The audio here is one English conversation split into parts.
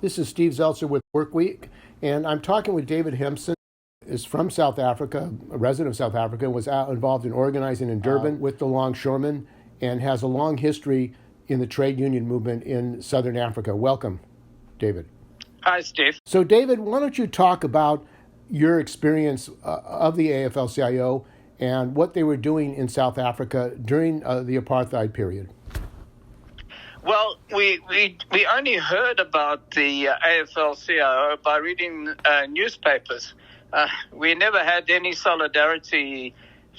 This is Steve Zeltzer with Workweek, and I'm talking with David Hemson, is from South Africa, a resident of South Africa, was involved in organizing in Durban with the longshoremen, and has a long history in the trade union movement in Southern Africa. Welcome, David. Hi, Steve. So, David, why don't you talk about your experience of the AFL-CIO and what they were doing in South Africa during the Apartheid period? Well, we only heard about the AFL-CIO by reading newspapers. We never had any solidarity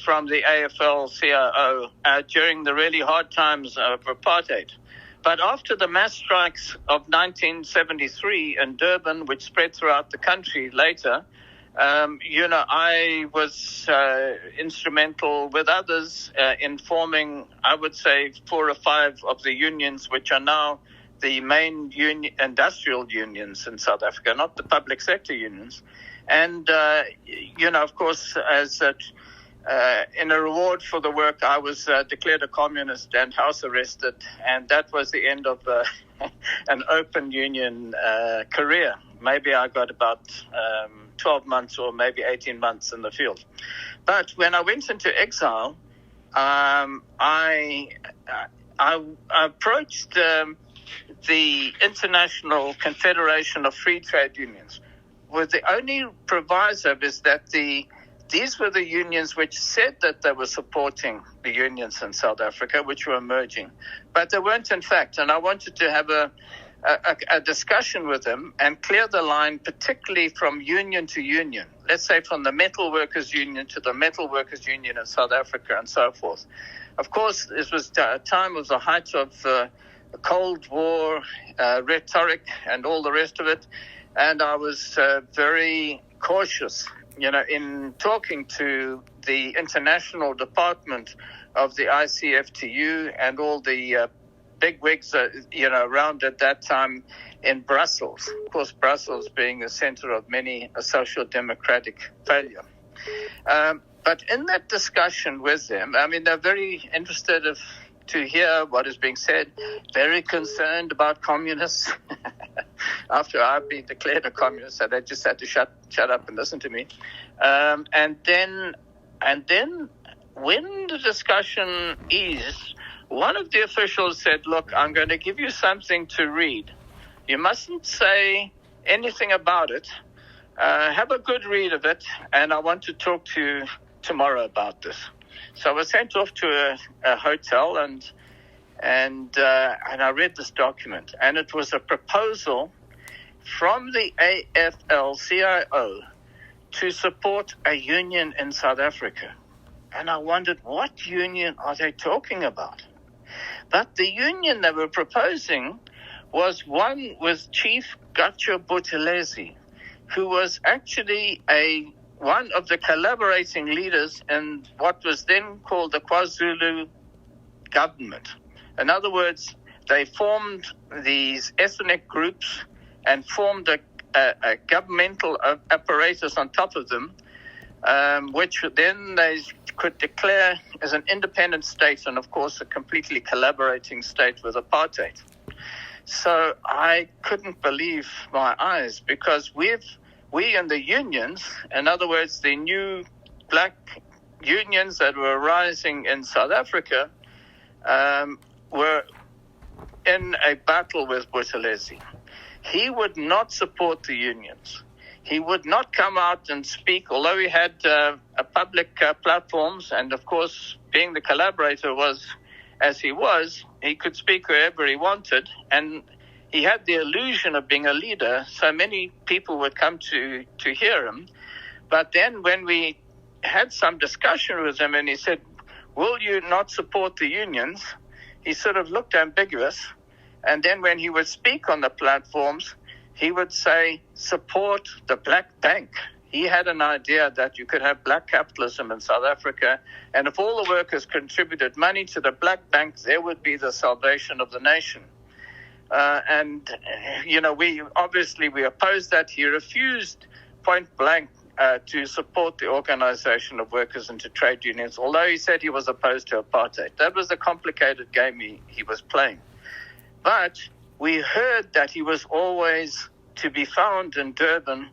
from the AFL-CIO during the really hard times of apartheid. But after the mass strikes of 1973 in Durban, which spread throughout the country later, I was instrumental with others in forming, I would say, 4 or 5 of the unions, which are now the main industrial unions in South Africa, not the public sector unions. And, of course, as in a reward for the work, I was declared a communist and house arrested, and that was the end of an open union career. Maybe I got about 12 months or maybe 18 months in the field. But when I went into exile, I approached the International Confederation of Free Trade Unions with the only proviso is that these were the unions which said that they were supporting the unions in South Africa, which were emerging. But they weren't in fact. And I wanted to have a discussion with them and clear the line, particularly from union to union. Let's say from the Metal Workers Union to the Metal Workers Union in South Africa and so forth. Of course, this was a time of the height of the Cold War rhetoric and all the rest of it. And I was very cautious, in talking to the international department of the ICFTU and all the big wigs, around at that time in Brussels. Of course, Brussels being the center of many a social democratic failure. But in that discussion with them, they're very interested to hear what is being said, very concerned about communists. After I've been declared a communist, so they just had to shut up and listen to me. And then when the discussion eased, one of the officials said, "Look, I'm going to give you something to read. You mustn't say anything about it. Have a good read of it, and I want to talk to you tomorrow about this." So I was sent off to a hotel, and I read this document, and it was a proposal from the AFL-CIO to support a union in South Africa. And I wondered, what union are they talking about? But the union they were proposing was one with Chief Buthelezi, who was actually one of the collaborating leaders in what was then called the KwaZulu government. In other words, they formed these ethnic groups and formed a governmental apparatus on top of them, which then they could declare as an independent state and, of course, a completely collaborating state with apartheid. So I couldn't believe my eyes, because we in the unions, in other words, the new black unions that were rising in South Africa, were in a battle with Buthelezi. He would not support the unions. He would not come out and speak, although he had public platforms, and of course, being the collaborator was as he was, he could speak wherever he wanted, and he had the illusion of being a leader, so many people would come to hear him. But then when we had some discussion with him and he said, "Will you not support the unions?" he sort of looked ambiguous. And then when he would speak on the platforms, he would say, "Support the Black Bank." He had an idea that you could have black capitalism in South Africa, and if all the workers contributed money to the Black Bank, there would be the salvation of the nation. We opposed that. He refused point blank to support the organization of workers into trade unions, although he said he was opposed to apartheid. That was a complicated game he was playing. But we heard that he was always to be found in Durban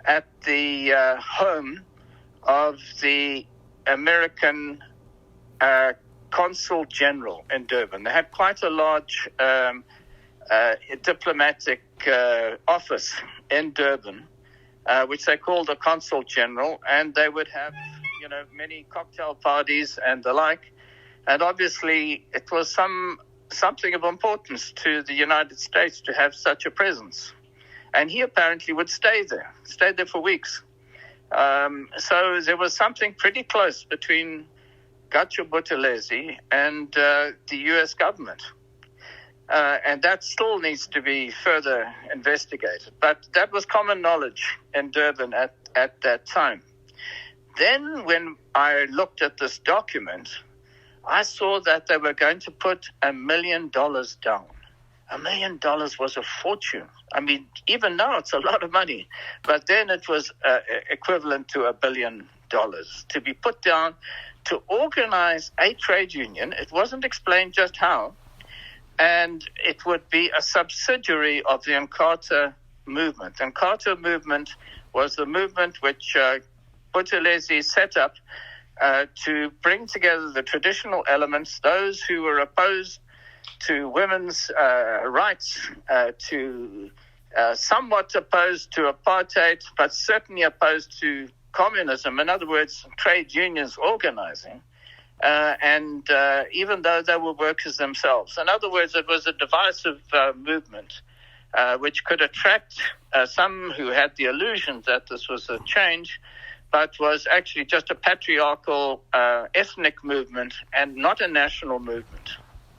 at the home of the American Consul General in Durban. They had quite a large diplomatic office in Durban, which they called the Consul General, and they would have, many cocktail parties and the like. And obviously, it was something of importance to the United States to have such a presence. And he apparently would stayed there for weeks. So there was something pretty close between Buthelezi and the U.S. government. And that still needs to be further investigated. But that was common knowledge in Durban at that time. Then when I looked at this document, I saw that they were going to put $1 million down. $1 million was a fortune. I mean, even now it's a lot of money. But then it was equivalent to $1 billion to be put down to organize a trade union. It wasn't explained just how. And it would be a subsidiary of the Inkatha movement. The Inkatha movement was the movement which Buthelezi set up to bring together the traditional elements, those who were opposed to women's rights, to somewhat opposed to apartheid, but certainly opposed to communism. In other words, trade unions organizing. And even though they were workers themselves. In other words, it was a divisive movement which could attract some who had the illusion that this was a change, but was actually just a patriarchal ethnic movement and not a national movement.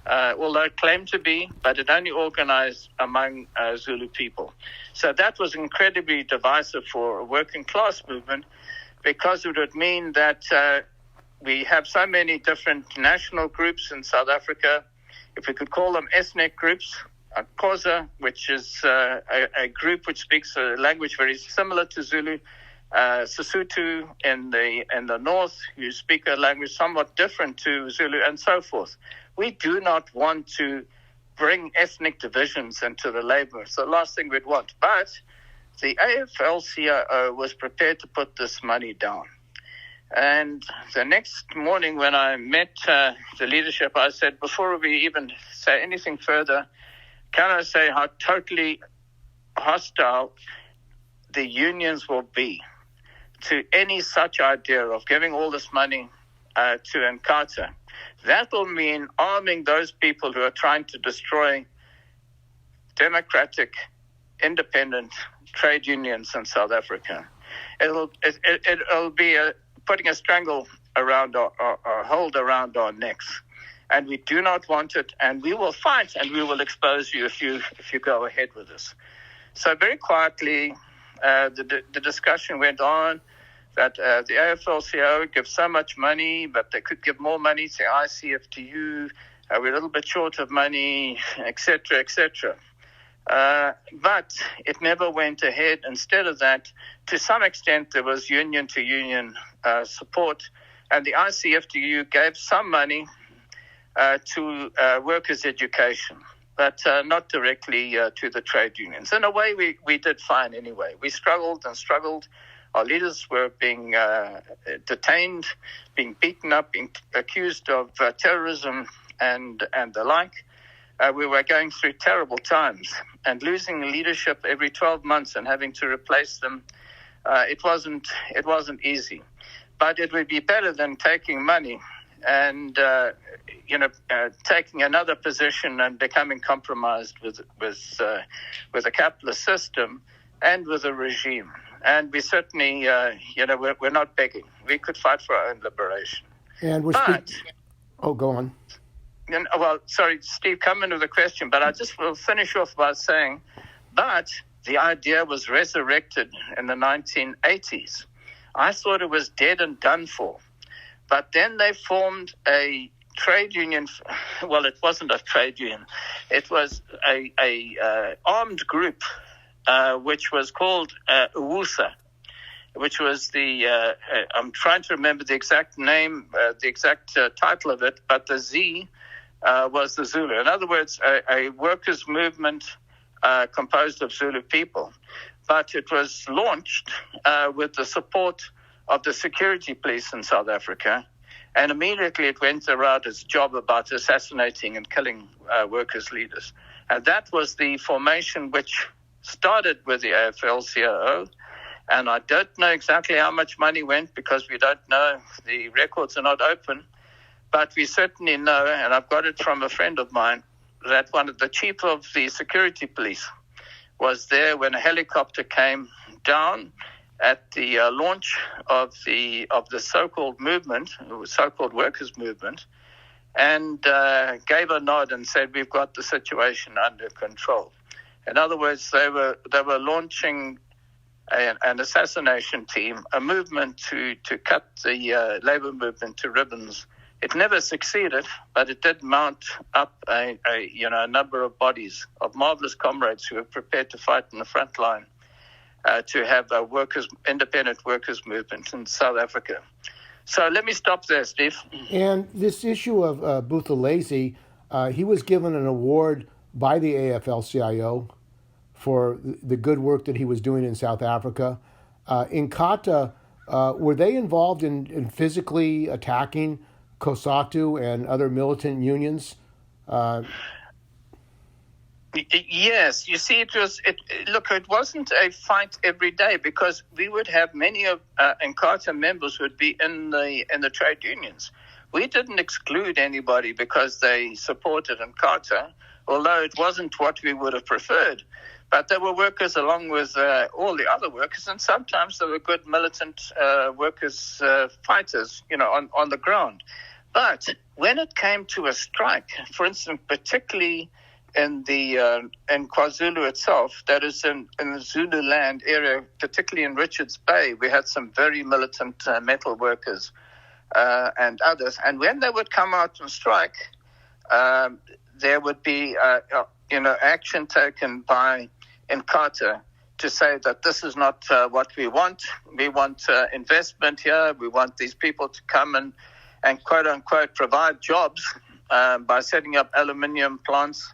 Although it claimed to be, but it only organized among Zulu people. So that was incredibly divisive for a working class movement, because it would mean that we have so many different national groups in South Africa, if we could call them ethnic groups. Xhosa, which is a group which speaks a language very similar to Zulu. COSATU in the north, who speak a language somewhat different to Zulu, and so forth. We do not want to bring ethnic divisions into the labor. It's the last thing we'd want. But the AFL-CIO was prepared to put this money down. And the next morning when I met the leadership, I said, before we even say anything further, can I say how totally hostile the unions will be to any such idea of giving all this money to Inkatha? That will mean arming those people who are trying to destroy democratic, independent trade unions in South Africa. It'll be putting a strangle around our hold around our necks. And we do not want it, and we will fight, and we will expose you if you go ahead with this. So very quietly, the discussion went on that the AFL-CIO gives so much money, but they could give more money to ICFTU. We're a little bit short of money, etc., etc. But it never went ahead. Instead of that, to some extent, there was union-to-union support, and the ICFTU gave some money to workers' education, but not directly to the trade unions. In a way, we did fine anyway. We struggled and struggled. Our leaders were being detained, being beaten up, being accused of terrorism and the like. We were going through terrible times, and losing leadership every 12 months and having to replace them, it wasn't easy. But it would be better than taking money and taking another position and becoming compromised with a capitalist system and with a regime. And we certainly, we're not begging. We could fight for our own liberation. And go on. Well, sorry, Steve, come into the question, but I just will finish off by saying, but the idea was resurrected in the 1980s. I thought it was dead and done for. But then they formed a trade union. Well, it wasn't a trade union. It was a armed group, which was called UWUSA, which was the, I'm trying to remember the exact name, the exact title of it, but the Z was the Zulu. In other words, a workers' movement composed of Zulu people. But it was launched with the support of the security police in South Africa, and immediately it went around its job about assassinating and killing workers' leaders. And that was the formation which started with the AFL-CIO, and I don't know exactly how much money went because we don't know. The records are not open, but we certainly know, and I've got it from a friend of mine, that one of the chief of the security police was there when a helicopter came down at the launch of the so-called movement, so-called workers' movement, and gave a nod and said, "We've got the situation under control." In other words, they were launching an assassination team, a movement to cut the labor movement to ribbons. It never succeeded, but it did mount up a number of bodies of marvelous comrades who were prepared to fight in the front line to have a independent workers movement in South Africa. So let me stop there, Steve. And this issue of Buthelezi, he was given an award by the AFL-CIO for the good work that he was doing in South Africa. Inkatha, were they involved in physically attacking COSATU and other militant unions? Yes, you see, it wasn't a fight every day because we would have many of Inkatha members would be in the trade unions. We didn't exclude anybody because they supported Inkatha, although it wasn't what we would have preferred. But they were workers along with all the other workers, and sometimes they were good militant workers, fighters, on the ground. But when it came to a strike, for instance, particularly in KwaZulu itself, that is in the Zululand area, particularly in Richards Bay, we had some very militant metal workers and others. And when they would come out on strike, there would be action taken by Inkatha to say that this is not what we want. We want investment here. We want these people to come and quote unquote provide jobs by setting up aluminium plants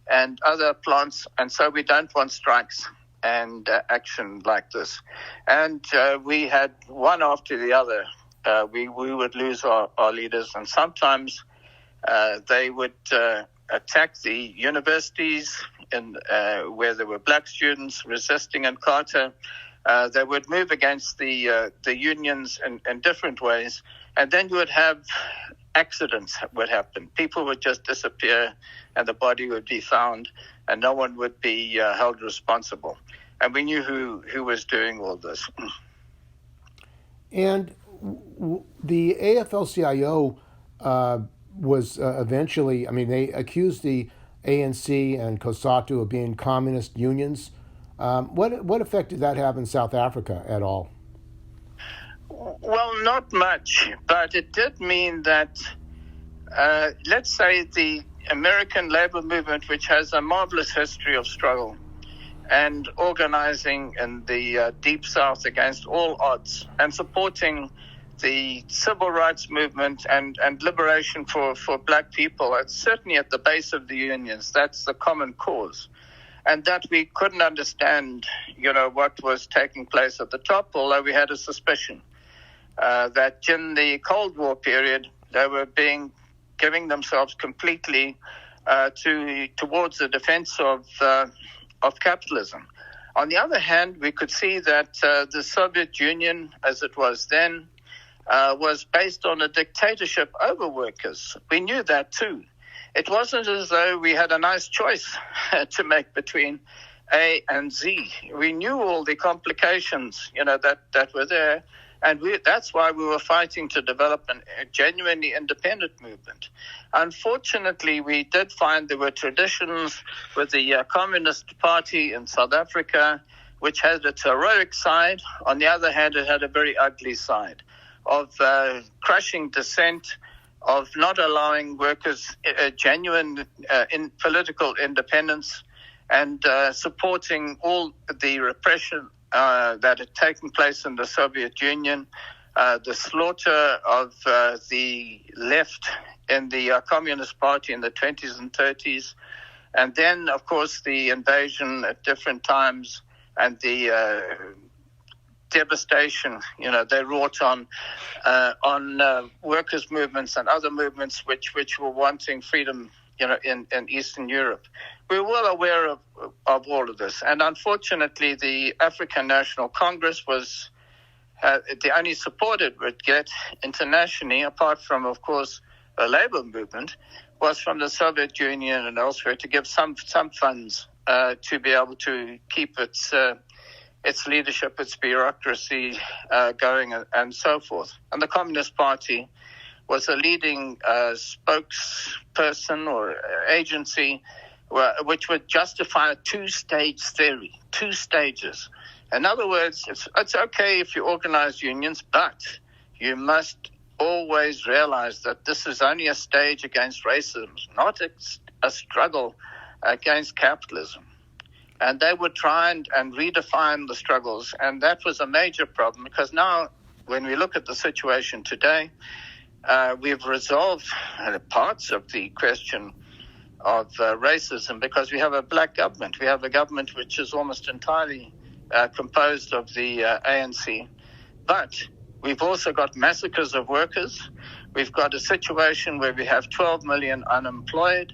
and other plants, and so we don't want strikes and action like this. And we had one after the other. We would lose our leaders, and sometimes they would attack the universities where there were black students resisting Inkatha. They would move against the unions in different ways, and then you would have accidents would happen. People would just disappear, and the body would be found, and no one would be held responsible. And we knew who was doing all this. And the AFL-CIO was eventually, they accused the ANC and COSATU of being communist unions. What effect did that have in South Africa at all? Well, not much, but it did mean that, let's say, the American labor movement, which has a marvelous history of struggle and organizing in the Deep South against all odds and supporting the civil rights movement and liberation for black people, it's certainly at the base of the unions. That's the common cause. And that we couldn't understand, what was taking place at the top, although we had a suspicion that in the Cold War period, they were giving themselves completely towards the defense of capitalism. On the other hand, we could see that the Soviet Union, as it was then, was based on a dictatorship over workers. We knew that too. It wasn't as though we had a nice choice to make between A and Z. We knew all the complications, that were there. And that's why we were fighting to develop a genuinely independent movement. Unfortunately, we did find there were traditions with the Communist Party in South Africa, which had its heroic side. On the other hand, it had a very ugly side of crushing dissent, of not allowing workers genuine political independence, and supporting all the repression that had taken place in the Soviet Union, the slaughter of the left in the Communist Party in the 20s and 30s. And then, of course, the invasion at different times and the devastation, they wrought on workers' movements and other movements which were wanting freedom, in Eastern Europe. We're well aware of all of this. And unfortunately, the African National Congress was the only support it would get internationally, apart from, of course, a labor movement, was from the Soviet Union and elsewhere to give some funds to be able to keep its leadership, its bureaucracy going, and so forth. And the Communist Party was a leading spokesperson or agency which would justify a two-stage theory, 2 stages. In other words, it's okay if you organize unions, but you must always realize that this is only a stage against racism, not a struggle against capitalism. And they would try and redefine the struggles. And that was a major problem, because now when we look at the situation today, we've resolved parts of the question of racism, because we have a black government. We have a government which is almost entirely composed of the ANC. But we've also got massacres of workers. We've got a situation where we have 12 million unemployed,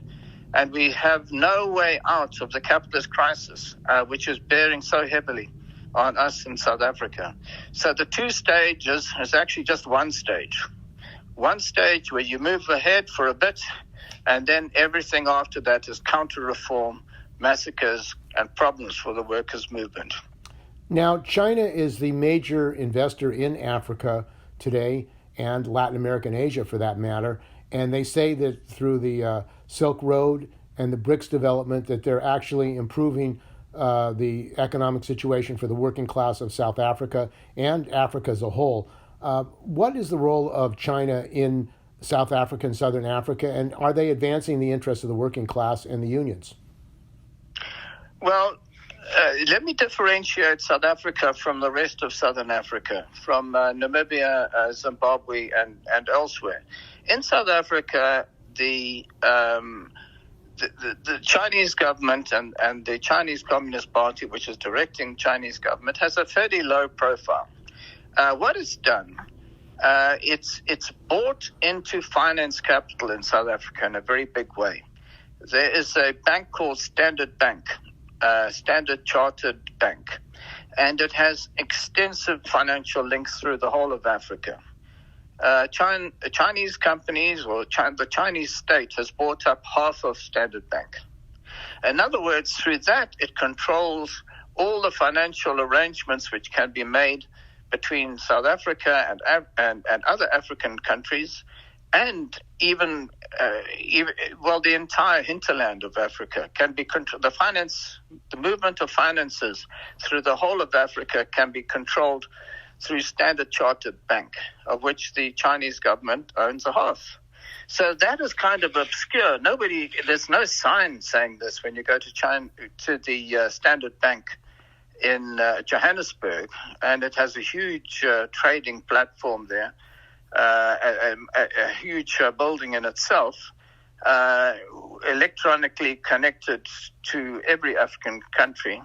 and we have no way out of the capitalist crisis, which is bearing so heavily on us in South Africa. So the 2 stages is actually just one stage. One stage where you move ahead for a bit, and then everything after that is counter-reform, massacres, and problems for the workers' movement. Now, China is the major investor in Africa today, and Latin America and Asia for that matter, and they say that through the Silk Road and the BRICS development that they're actually improving the economic situation for the working class of South Africa and Africa as a whole. What is the role of China in South Africa and Southern Africa, and are they advancing the interests of the working class and the unions? Well, let me differentiate South Africa from the rest of Southern Africa, from Namibia, Zimbabwe, and elsewhere. In South Africa, the Chinese government and the Chinese Communist Party, which is directing Chinese government, has a fairly low profile. What it's done, it's bought into finance capital in South Africa in a very big way. There is a bank called Standard Bank, Standard Chartered Bank, and it has extensive financial links through the whole of Africa. Chinese companies, or the Chinese state, has bought up half of Standard Bank. In other words, through that, it controls all the financial arrangements which can be made between South Africa and other African countries, and even the entire hinterland of Africa can be controlled. The movement of finances through the whole of Africa can be controlled through Standard Chartered Bank, of which the Chinese government owns a half. So that is kind of obscure. There's no sign saying this when you go to the Standard Bank in Johannesburg, and it has a huge trading platform there, a huge building in itself, electronically connected to every African country,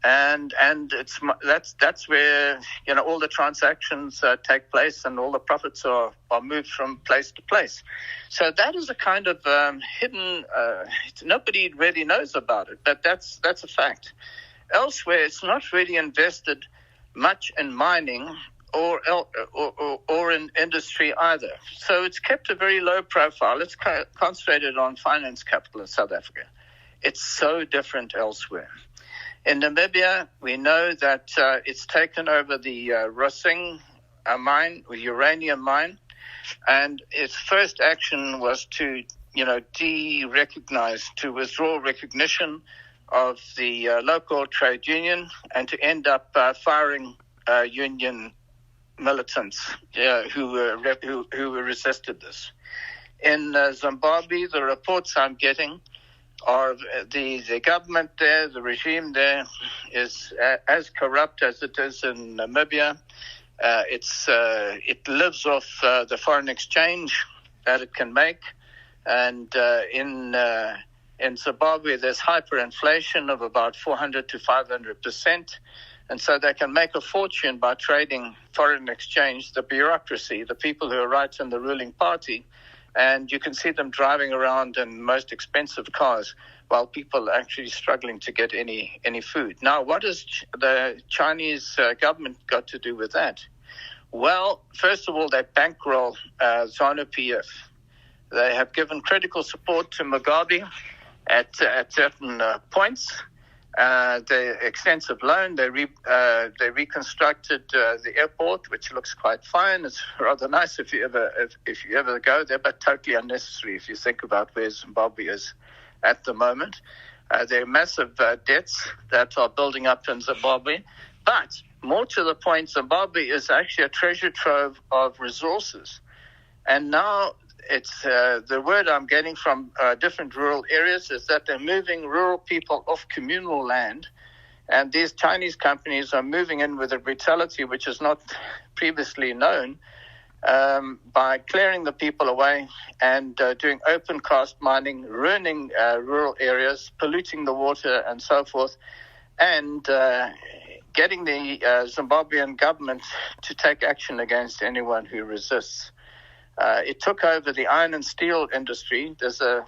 and that's where all the transactions take place, and all the profits are moved from place to place. So that is a kind of hidden. Nobody really knows about it, but that's a fact. Elsewhere, it's not really invested much in mining or in industry either. So it's kept a very low profile. It's concentrated on finance capital in South Africa. It's so different elsewhere. In Namibia, we know that it's taken over the Rosing mine, or uranium mine, and its first action was to, to withdraw recognition of the local trade union, and to end up firing union militants who resisted this. In Zimbabwe, the reports I'm getting are the government there, the regime there, is as corrupt as it is in Namibia. It lives off the foreign exchange that it can make. And in Zimbabwe, there's hyperinflation of about 400 to 500%. And so they can make a fortune by trading foreign exchange, the bureaucracy, the people who are right in the ruling party. And you can see them driving around in most expensive cars while people are actually struggling to get any food. Now, what has the Chinese government got to do with that? Well, first of all, they bankroll ZANU-PF. They have given critical support to Mugabe at certain points. The extensive loan, they reconstructed the airport, which looks quite fine. It's rather nice if you ever go there, but totally unnecessary if you think about where Zimbabwe is at the moment. There are massive debts that are building up in Zimbabwe. But more to the point, Zimbabwe is actually a treasure trove of resources. And now it's the word I'm getting from different rural areas is that they're moving rural people off communal land. And these Chinese companies are moving in with a brutality which is not previously known by clearing the people away and doing open cast mining, ruining rural areas, polluting the water and so forth, and getting the Zimbabwean government to take action against anyone who resists. It took over the iron and steel industry. There's a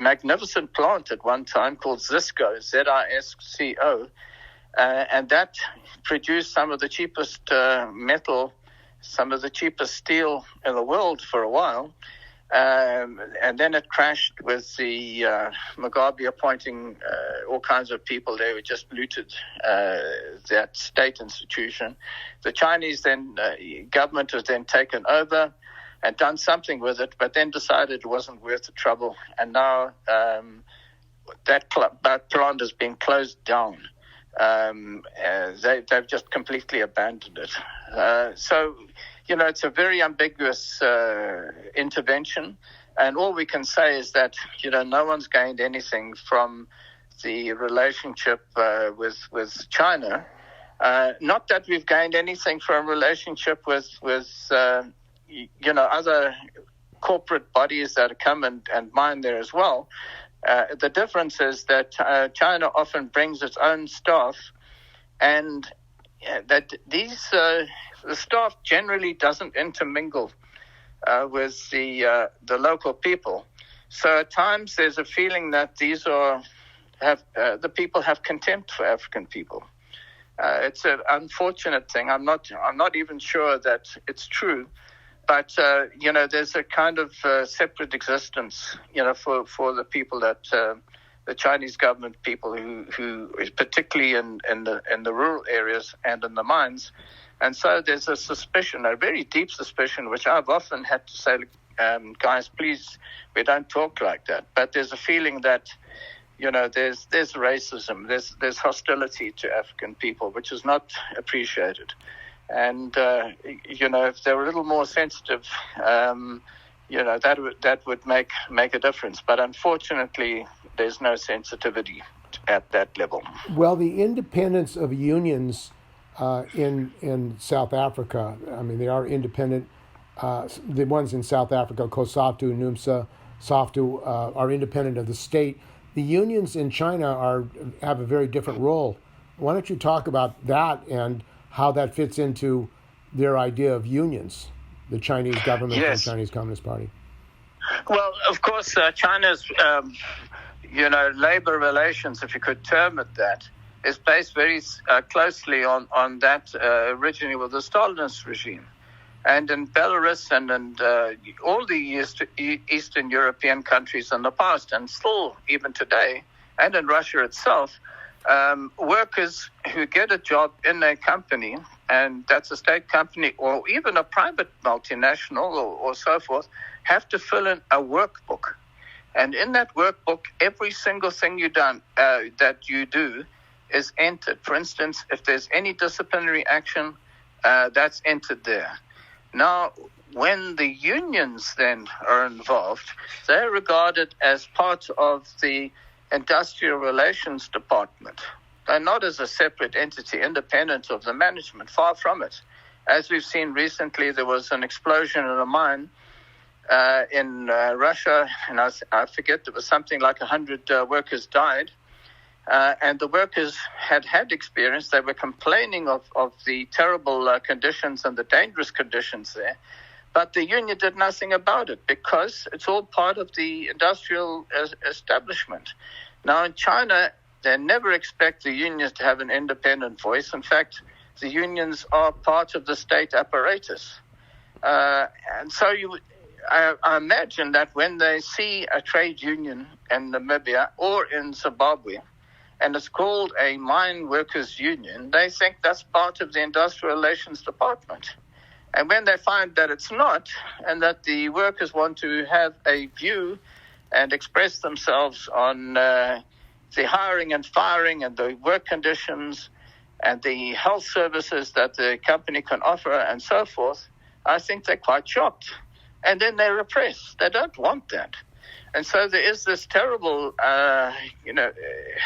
magnificent plant at one time called Zisco, Z-I-S-C-O, and that produced some of the cheapest metal, some of the cheapest steel in the world for a while. And then it crashed with the Mugabe appointing all kinds of people. They were just looted that state institution. The Chinese government was then taken over and done something with it, but then decided it wasn't worth the trouble. And now that plant has been closed down. They've just completely abandoned it. So, it's a very ambiguous intervention. And all we can say is that, no one's gained anything from the relationship with China. Not that we've gained anything from a relationship with other corporate bodies that come and mine there as well. The difference is that China often brings its own staff, and that the staff generally doesn't intermingle with the local people. So at times there's a feeling that the people have contempt for African people. It's an unfortunate thing. I'm not even sure that it's true. But, there's a kind of separate existence, for the people that the Chinese government people who particularly in the rural areas and in the mines. And so there's a suspicion, a very deep suspicion, which I've often had to say, guys, please, we don't talk like that. But there's a feeling that, there's racism, there's hostility to African people, which is not appreciated. And, if they were a little more sensitive, that would make a difference. But unfortunately, there's no sensitivity at that level. Well, the independence of unions in South Africa, I mean, they are independent. The ones in South Africa, COSATU, NUMSA, SAFTU, are independent of the state. The unions in China have a very different role. Why don't you talk about that and how that fits into their idea of unions, the Chinese government and the Chinese Communist Party? Well, of course, China's, labor relations, if you could term it that, is based very closely on that originally with the Stalinist regime. And in Belarus and all the Eastern European countries in the past, and still even today, and in Russia itself, workers who get a job in a company, and that's a state company or even a private multinational or so forth, have to fill in a workbook. And in that workbook, every single thing that you do is entered. For instance, if there's any disciplinary action, that's entered there. Now, when the unions then are involved, they're regarded as part of the Industrial Relations Department. They're not as a separate entity, independent of the management, far from it. As we've seen recently, there was an explosion in a mine in Russia, and I forget, it was something like 100 workers died. And the workers had experience. They were complaining of the terrible conditions and the dangerous conditions there. But the union did nothing about it because it's all part of the industrial establishment. Now, in China, they never expect the unions to have an independent voice. In fact, the unions are part of the state apparatus. And so I imagine that when they see a trade union in Namibia or in Zimbabwe, and it's called a mine workers union, they think that's part of the industrial relations department. And when they find that it's not, and that the workers want to have a view and express themselves on the hiring and firing and the work conditions and the health services that the company can offer and so forth, I think they're quite shocked. And then they repress. They don't want that. And so there is this terrible,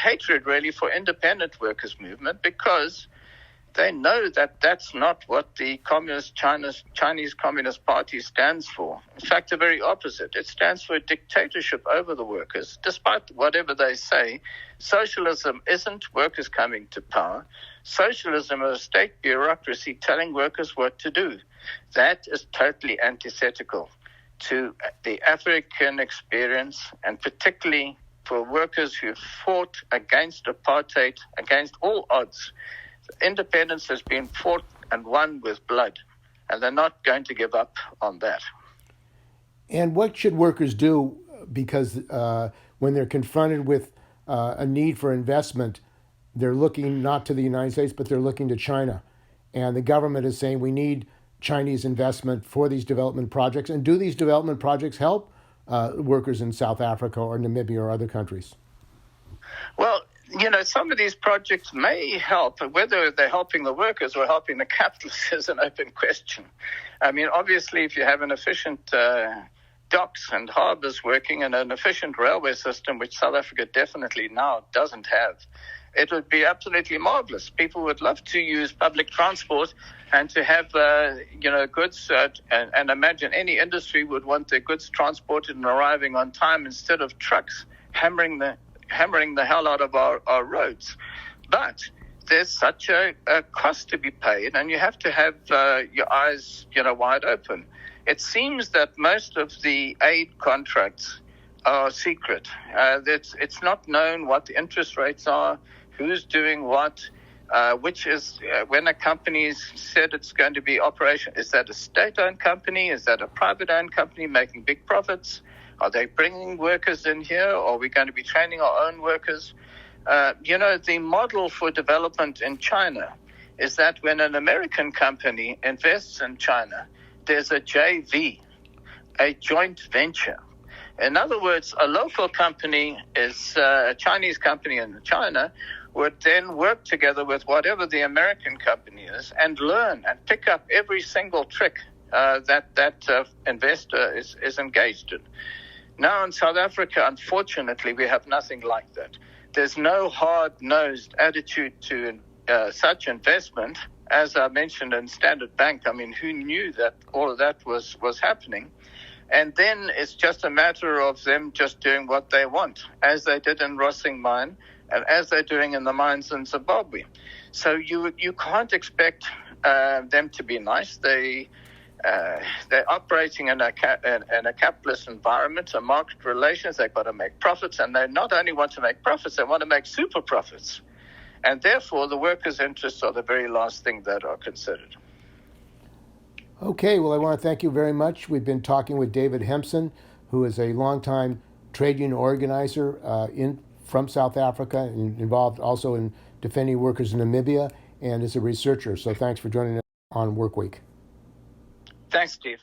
hatred really for independent workers movement because they know that that's not what the Chinese Communist Party stands for. In fact, the very opposite. It stands for a dictatorship over the workers. Despite whatever they say, socialism isn't workers coming to power. Socialism is a state bureaucracy telling workers what to do. That is totally antithetical to the African experience, and particularly for workers who fought against apartheid, against all odds. Independence has been fought and won with blood, and they're not going to give up on that. And what should workers do? Because when they're confronted with a need for investment, they're looking not to the United States, but they're looking to China. And the government is saying we need Chinese investment for these development projects. And do these development projects help workers in South Africa or Namibia or other countries? Well, some of these projects may help, but whether they're helping the workers or helping the capitalists is an open question. I mean, obviously, if you have an efficient docks and harbors working and an efficient railway system, which South Africa definitely now doesn't have, it would be absolutely marvelous. People would love to use public transport and to have, goods. And imagine any industry would want their goods transported and arriving on time instead of trucks hammering the hell out of our roads. But there's such a cost to be paid, and you have to have your eyes, wide open. It seems that most of the aid contracts are secret. It's not known what the interest rates are, who's doing what, which is when a company said it's going to be operation. Is that a state-owned company? Is that a private-owned company making big profits? Are they bringing workers in here, or are we going to be training our own workers? The model for development in China is that when an American company invests in China, there's a JV, a joint venture. In other words, a local company is a Chinese company in China would then work together with whatever the American company is and learn and pick up every single trick that investor is engaged in. Now in South Africa, unfortunately, we have nothing like that. There's no hard-nosed attitude to such investment. As I mentioned in Standard Bank, I mean, who knew that all of that was happening? And then it's just a matter of them just doing what they want, as they did in Rossing Mine and as they're doing in the mines in Zimbabwe. So you can't expect them to be nice. They're operating in a capitalist environment, a market relations. They've got to make profits, and they not only want to make profits, they want to make super profits. And therefore, the workers' interests are the very last thing that are considered. Okay, well, I want to thank you very much. We've been talking with David Hemson, who is a longtime trade union organizer from South Africa and involved also in defending workers in Namibia, and is a researcher. So thanks for joining us on Work Week. Thanks, Steve.